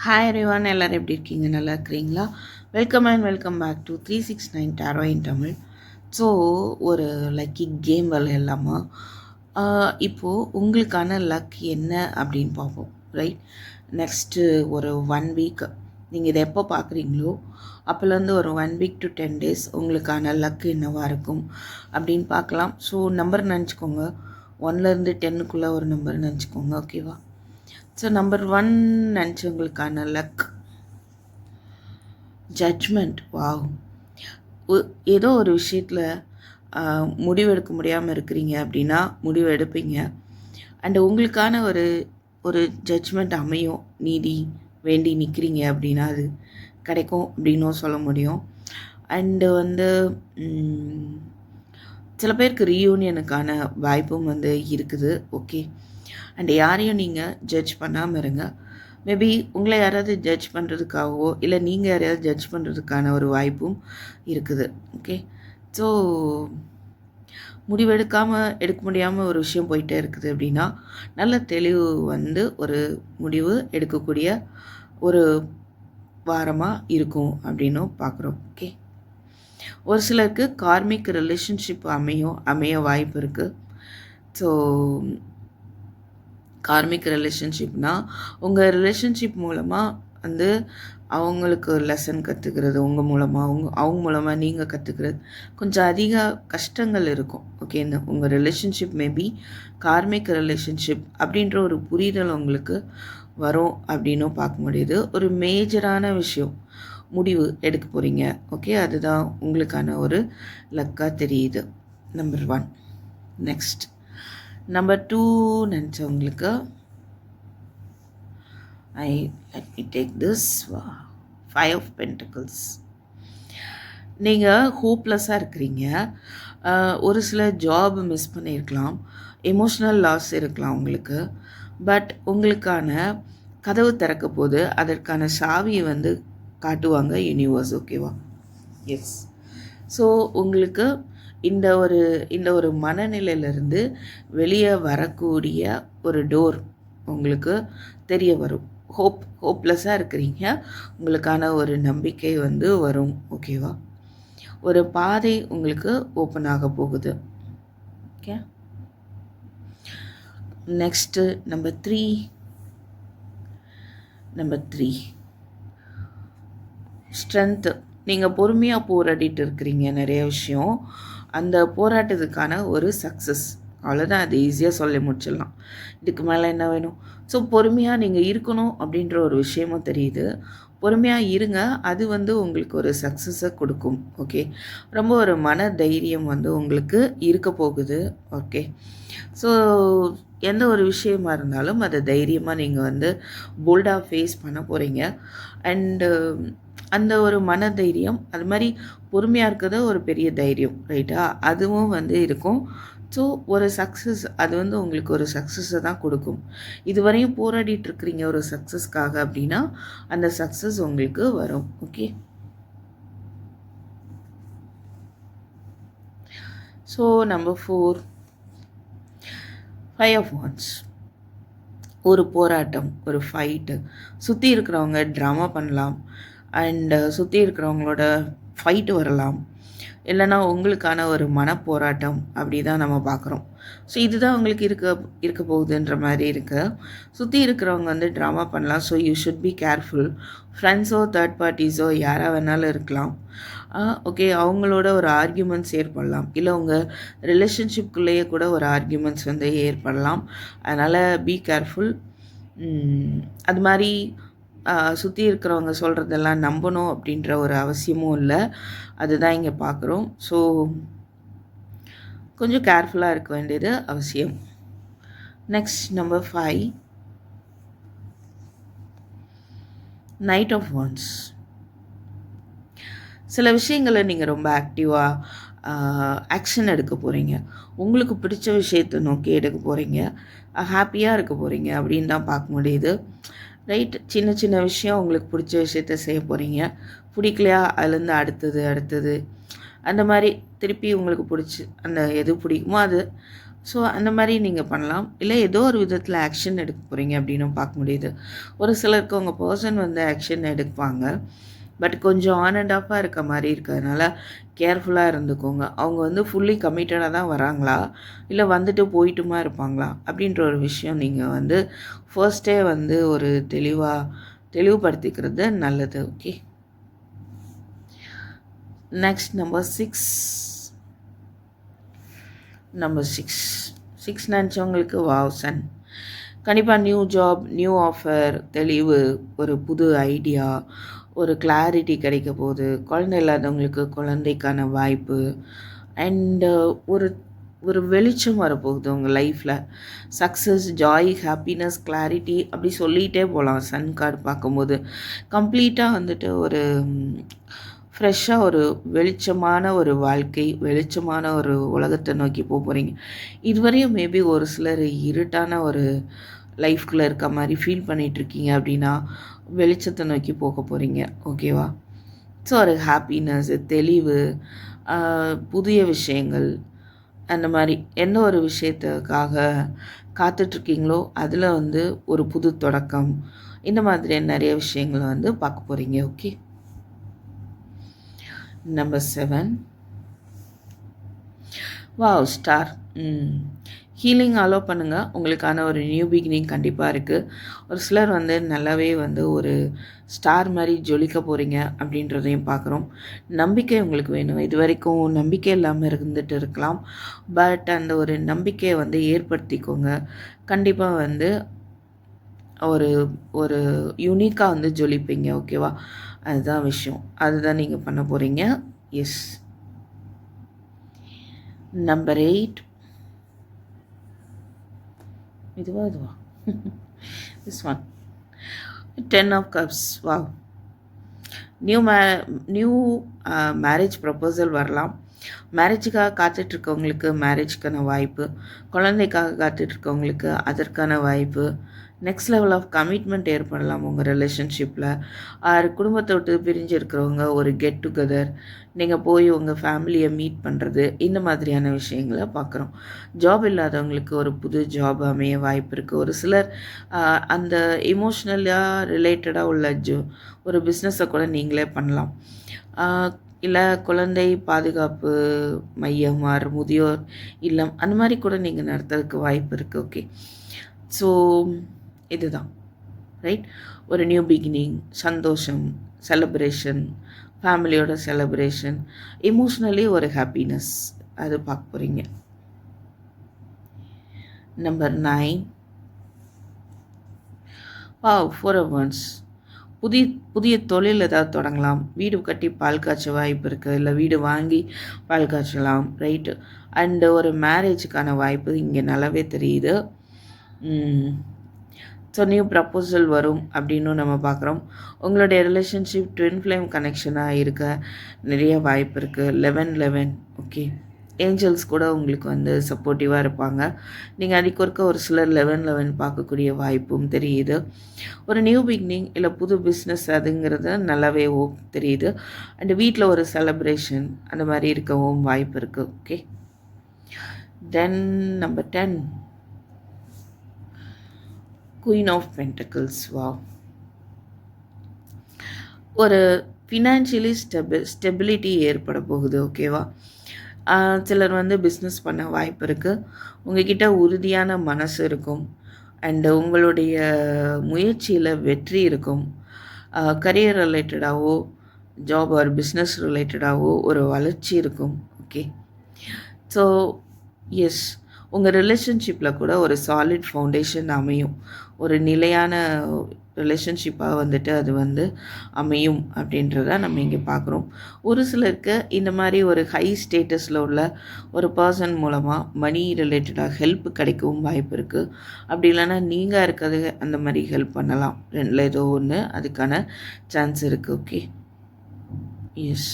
Hi everyone, எல்லோரும் எப்படி இருக்கீங்க? நல்லா இருக்கிறீங்களா? Welcome and welcome back to 369 tarot in Tamil. So ஒரு லக்கி கேம் விளையாடலாமா? இப்போது உங்களுக்கான லக் என்ன அப்படின்னு பார்ப்போம், ரைட்? நெக்ஸ்ட்டு ஒரு 1 வீக் நீங்கள் இதை எப்போ பார்க்குறீங்களோ அப்போலேருந்து ஒரு 1 வீக் டு 10 days உங்களுக்கான லக் என்னவாக இருக்கும் அப்படின்னு பார்க்கலாம். ஸோ நம்பர் நினச்சிக்கோங்க, 1லேருந்து 10க்குள்ளே ஒரு நம்பர் நினச்சிக்கோங்க, ஓகேவா? ஸோ நம்பர் 1 நினச்சவங்களுக்கான லக் ஜட்ஜ்மெண்ட். வாவ்! ஏதோ ஒரு விஷயத்தில் முடிவெடுக்க முடியாமல் இருக்கிறீங்க அப்படின்னா முடிவு எடுப்பீங்க. அண்டு உங்களுக்கான ஒரு ஒரு ஜட்ஜ்மெண்ட் அமையும். நீதி வேண்டி நிற்கிறீங்க அப்படின்னா அது கிடைக்கும் அப்படின்னும் சொல்ல முடியும். அண்டு சில பேருக்கு ரீயூனியனுக்கான வாய்ப்பும் இருக்குது, ஓகே? அண்ட் யாரையும் நீங்கள் ஜட்ஜ் பண்ணாமல் இருங்க. மேபி உங்களை யாராவது ஜட்ஜ் பண்ணுறதுக்காகவோ இல்லை நீங்கள் யாரையாவது ஜட்ஜ் பண்ணுறதுக்கான ஒரு வாய்ப்பும் இருக்குது, ஓகே? ஸோ முடிவெடுக்காமல் எடுக்க முடியாமல் ஒரு விஷயம் போயிட்டே இருக்குது அப்படின்னா நல்ல தெளிவு ஒரு முடிவு எடுக்கக்கூடிய ஒரு வாரமாக இருக்கும் அப்படின்னும் பார்க்குறோம், ஓகே? ஒரு சிலருக்கு கார்மிக் ரிலேஷன்ஷிப் அமைய வாய்ப்பு இருக்குது. ஸோ கார்மிக் ரிலேஷன்ஷிப்னால் உங்கள் ரிலேஷன்ஷிப் மூலமாக அவங்களுக்கு லெசன் கற்றுக்கிறது, உங்கள் மூலமாக அவங்க மூலமாக நீங்கள் கற்றுக்கிறது கொஞ்சம் அதிக கஷ்டங்கள் இருக்கும், ஓகே? உங்கள் ரிலேஷன்ஷிப் மேபி கார்மிக் ரிலேஷன்ஷிப் அப்படின்ற ஒரு புரிதல் உங்களுக்கு வரும் அப்படின்னும் பார்க்க முடியுது. ஒரு மேஜரான விஷயம் முடிவு எடுக்க போகிறீங்க, ஓகே? அதுதான் உங்களுக்கான ஒரு லக்காக தெரியுது. Number 1. Next number 2 நினச்சவங்களுக்கு let me take this 5 of Pentacles. நீங்கள் ஹோப்லெஸ்ஸாக இருக்கிறீங்க. ஒரு சில ஜாப் மிஸ் பண்ணியிருக்கலாம், எமோஷ்னல் லாஸ் இருக்கலாம் உங்களுக்கு. பட் உங்களுக்கான கதவு திறக்க போது அதற்கான சாவியை காட்டுவாங்க யூனிவர்ஸ், ஓகேவா? எஸ். ஸோ உங்களுக்கு இந்த ஒரு மனநிலையிலிருந்து வெளியே வரக்கூடிய ஒரு டோர் உங்களுக்கு தெரிய வரும். ஹோப்லெஸ்ஸாக இருக்கிறீங்க, உங்களுக்கான ஒரு நம்பிக்கை வரும், ஓகேவா? ஒரு பாதை உங்களுக்கு ஓப்பன் ஆக போகுது, ஓகே? Next number 3 strength. நீங்கள் பொறுமையாக போராடிட்டு இருக்கிறீங்க நிறைய விஷயம். அந்த போராட்டத்துக்கான ஒரு சக்ஸஸ், அவ்வளோதான். அது ஈஸியாக சொல்லி முடிச்சிடலாம். இதுக்கு மேலே என்ன வேணும்? ஸோ பொறுமையாக நீங்கள் இருக்கணும் அப்படின்ற ஒரு விஷயமும் தெரியுது. பொறுமையாக இருங்க, அது உங்களுக்கு ஒரு சக்ஸஸை கொடுக்கும், ஓகே? ரொம்ப ஒரு மன தைரியம் உங்களுக்கு இருக்க போகுது, ஓகே? ஸோ எந்த ஒரு விஷயமா இருந்தாலும் அதை தைரியமாக நீங்கள் போல்டாக ஃபேஸ் பண்ண போகிறீங்க. அண்டு அந்த ஒரு மன தைரியம், அது மாதிரி பொறுமையாக இருக்கிறது ஒரு பெரிய தைரியம், ரைட்டா? அதுவும் இருக்கும். ஸோ ஒரு சக்ஸஸ், அது உங்களுக்கு ஒரு சக்ஸஸை தான் கொடுக்கும். இதுவரையும் போராடிட்டுருக்கிறீங்க ஒரு சக்ஸஸ்க்காக அப்படின்னா அந்த சக்ஸஸ் உங்களுக்கு வரும், okay? So number 4 5 of Wands. ஒரு போராட்டம், ஒரு ஃபைட்டு. சுற்றி இருக்கிறவங்க ட்ராமா பண்ணலாம், அண்டு சுற்றி இருக்கிறவங்களோட ஃபைட்டு வரலாம், இல்லைனா உங்களுக்கான ஒரு மனப்போராட்டம் அப்படி தான் நம்ம பார்க்குறோம். ஸோ இதுதான் உங்களுக்கு இருக்க போகுதுன்ற மாதிரி இருக்குது. சுற்றி இருக்கிறவங்க ட்ராமா பண்ணலாம். So you should be careful. ஃப்ரெண்ட்ஸோ தேர்ட் பார்ட்டிஸோ யாராக வேணாலும் இருக்கலாம், ஓகே? அவங்களோட ஒரு ஆர்கியூமெண்ட்ஸ் ஏற்படலாம், இல்லை உங்கள் ரிலேஷன்ஷிப்குள்ளேயே கூட ஒரு ஆர்கியூமெண்ட்ஸ் ஏற்படலாம். அதனால் பி கேர்ஃபுல். அது மாதிரி சுற்றி இருக்கிறவங்க சொல்கிறதெல்லாம் நம்பணும் அப்படின்ற ஒரு அவசியமும் இல்லை, அதுதான் இங்கே பார்க்குறோம். ஸோ கொஞ்சம் கேர்ஃபுல்லாக இருக்க வேண்டியது அவசியம். Next number 5 Knight of Wands. சில விஷயங்களை நீங்கள் ரொம்ப ஆக்டிவாக ஆக்ஷன் எடுக்க போகிறீங்க, உங்களுக்கு பிடிச்ச விஷயத்தை நோக்கி எடுக்க போகிறீங்க, ஹாப்பியாக இருக்க போகிறீங்க அப்படின்னு தான் பார்க்க முடியுது, ரைட்? சின்ன சின்ன விஷயம் உங்களுக்கு பிடிச்ச விஷயத்த செய்ய போகிறீங்க, பிடிக்கலையா அதுலேருந்து அடுத்தது அந்த மாதிரி திருப்பி உங்களுக்கு பிடிச்சி அந்த எது பிடிக்குமோ அது ஸோ அந்த மாதிரி நீங்கள் பண்ணலாம். இல்லை ஏதோ ஒரு விதத்தில் ஆக்ஷன் எடுக்க போகிறீங்க அப்படின்னும் பார்க்க முடியுது. ஒரு சிலருக்கு உங்கள் பர்சன் வந்து ஆக்ஷன் எடுப்பாங்க. பட் கொஞ்சம் ஆன் அண்ட் ஆஃபாக இருக்க மாதிரி இருக்கிறதுனால கேர்ஃபுல்லாக இருந்துக்கோங்க. அவங்க வந்து ஃபுல்லி கமிட்டடாக தான் வராங்களா, இல்லை வந்துட்டு போயிட்டுமா இருப்பாங்களா அப்படின்ற ஒரு விஷயம் நீங்கள் வந்து ஃபர்ஸ்ட்டே வந்து ஒரு தெளிவுபடுத்திக்கிறது நல்லது. ஓகே. நெக்ஸ்ட் நம்பர் சிக்ஸ் நினச்சவங்களுக்கு வாவ் சன். கண்டிப்பாக நியூ ஜாப், நியூ ஆஃபர், தெளிவு, ஒரு புது ஐடியா, ஒரு கிளாரிட்டி கிடைக்க போகுது. குழந்தை இல்லாதவங்களுக்கு குழந்தைக்கான வாய்ப்பு அண்டு ஒரு ஒரு வெளிச்சம் வரப்போகுது உங்கள் லைஃப்பில். சக்ஸஸ், ஜாய், ஹாப்பினஸ், கிளாரிட்டி அப்படி சொல்லிகிட்டே போகலாம். சன் கார்டு பார்க்கும்போது கம்ப்ளீட்டாக வந்துட்டு ஒரு ஃப்ரெஷ்ஷாக ஒரு வெளிச்சமான ஒரு வாழ்க்கை, வெளிச்சமான ஒரு உலகத்தை நோக்கி போகிறீங்க. இதுவரையும் மேபி ஒரு சிலர் இருட்டான ஒரு லைஃப்குள்ளே இருக்க மாதிரி ஃபீல் பண்ணிகிட்ருக்கீங்க அப்படின்னா வெளிச்சத்தை நோக்கி போக போகிறீங்க. ஓகேவா? ஸோ ஒரு ஹாப்பினஸ், தெளிவு, புதிய விஷயங்கள், அந்த மாதிரி எந்த ஒரு விஷயத்துக்காக காத்துட்ருக்கீங்களோ அதில் வந்து ஒரு புது தொடக்கம், இந்த மாதிரியான நிறைய விஷயங்களை வந்து பார்க்க போகிறீங்க. Okay. Number 7 wow star. Healing allow பண்ணுங்கள். உங்களுக்கான ஒரு நியூ பிகினிங் கண்டிப்பாக இருக்குது. ஒரு சிலர் வந்து நல்லாவே வந்து ஒரு ஸ்டார் மாதிரி ஜொலிக்க போகிறீங்க அப்படின்றதையும் பார்க்குறோம். நம்பிக்கை உங்களுக்கு வேணும். இது வரைக்கும் நம்பிக்கை இல்லாமல் இருந்துட்டு இருக்கலாம். பட் அந்த ஒரு நம்பிக்கையை வந்து ஏற்படுத்திக்கோங்க. கண்டிப்பாக வந்து ஒரு ஒரு யூனிக்காக வந்து ஜொலிப்பீங்க. ஓகேவா? அதுதான் விஷயம். அதுதான் நீங்கள் பண்ண போகிறீங்க. எஸ். நம்பர் 8 இதுவா this one 10 of cups. Wow. New marriage proposal வரலாம். மேரேஜுக்காக காத்துட்ருக்கவங்களுக்கு மேரேஜுக்கான வாய்ப்பு, குழந்தைக்காக காத்துட்ருக்கவங்களுக்கு அதற்கான வாய்ப்பு, நெக்ஸ்ட் லெவல் ஆஃப் கமிட்மெண்ட் ஏற்படலாம் உங்கள் ரிலேஷன்ஷிப்பில். குடும்பத்தை விட்டு பிரிஞ்சு இருக்கிறவங்க ஒரு கெட் டுகெதர், நீங்கள் போய் உங்கள் ஃபேமிலியை மீட் பண்ணுறது, இந்த மாதிரியான விஷயங்களை பார்க்குறோம். ஜாப் இல்லாதவங்களுக்கு ஒரு புது ஜாப் அமைய வாய்ப்பு இருக்குது. ஒரு சிலர் அந்த எமோஷ்னலாக ரிலேட்டடாக உள்ள ஒரு பிஸ்னஸை கூட நீங்களே பண்ணலாம். இல்லை குழந்தை பாதுகாப்பு மையம், முதியோர் இல்லம், அந்த மாதிரி கூட நீங்கள் நடத்துறதுக்கு வாய்ப்பு இருக்குது. ஓகே. ஸோ இதுதான் ரைட். ஒரு நியூ பிகினிங், சந்தோஷம், செலப்ரேஷன், ஃபேமிலியோட செலப்ரேஷன், எமோஷ்னலி ஒரு ஹாப்பினஸ், அது பார்க்க போகிறீங்க. Number 9 wow 4 of Wands. புதிய தொழில் ஏதாவது தொடங்கலாம். வீடு கட்டி பால் காய்ச்ச வாய்ப்பு இருக்குது. இல்லை வீடு வாங்கி பால் காய்ச்சலாம். ரைட்டு. அண்டு ஒரு மேரேஜுக்கான வாய்ப்பு இங்கே நல்லாவே தெரியுது. ஸோ நியூ ப்ரப்போசல் வரும் அப்படின்னு நம்ம பார்க்குறோம். உங்களுடைய ரிலேஷன்ஷிப் ட்வின் ஃப்ளேம் கனெக்ஷனாக இருக்க நிறைய வாய்ப்பு இருக்குது. 11 ஓகே. ஏஞ்சல்ஸ் கூட உங்களுக்கு வந்து சப்போர்ட்டிவாக இருப்பாங்க. நீங்கள் அன்றைக்கு ஒருக்க ஒரு சிலர் 11 பார்க்கக்கூடிய வாய்ப்பும் தெரியுது. ஒரு நியூ பிகினிங் இல்லை புது பிஸ்னஸ் அதுங்கிறது நல்லாவே தெரியுது. அண்டு வீட்டில் ஒரு செலப்ரேஷன் அந்த மாதிரி இருக்கவும் வாய்ப்பு இருக்குது. Okay. Then number 10 queen of pentacles. Wow. ஒரு ஃபினான்ஷியலி ஸ்டெபிலிட்டி ஏற்பட போகுது. ஓகேவா? சிலர் வந்து பிஸ்னஸ் பண்ண வாய்ப்பு இருக்குது. உங்கள்கிட்ட உறுதியான மனசு இருக்கும். அண்டு உங்களுடைய முயற்சியில் வெற்றி இருக்கும். கரியர் ரிலேட்டடாகவோ ஜாப் ஆர் பிஸ்னஸ் ரிலேட்டடாகவோ ஒரு வளர்ச்சி இருக்கும். ஓகே. ஸோ எஸ், உங்கள் ரிலேஷன்ஷிப்பில் கூட ஒரு சாலிட் ஃபவுண்டேஷன் அமையும். ஒரு நிலையான ரிலேஷன்ஷிப்பாக வந்துட்டு அது வந்து அமையும் அப்படின்றத நம்ம இங்கே பார்க்குறோம். ஒரு சிலருக்கு இந்த மாதிரி ஒரு ஹை ஸ்டேட்டஸில் உள்ள ஒரு பர்சன் மூலமாக மணி ரிலேட்டடாக ஹெல்ப் கிடைக்கவும் வாய்ப்பு இருக்குது. அப்படி இல்லைன்னா நீங்கள் இருக்கிறது அந்த மாதிரி ஹெல்ப் பண்ணலாம். ரெண்டில் ஏதோ ஒன்று அதுக்கான சான்ஸ் இருக்குது. ஓகே. எஸ்.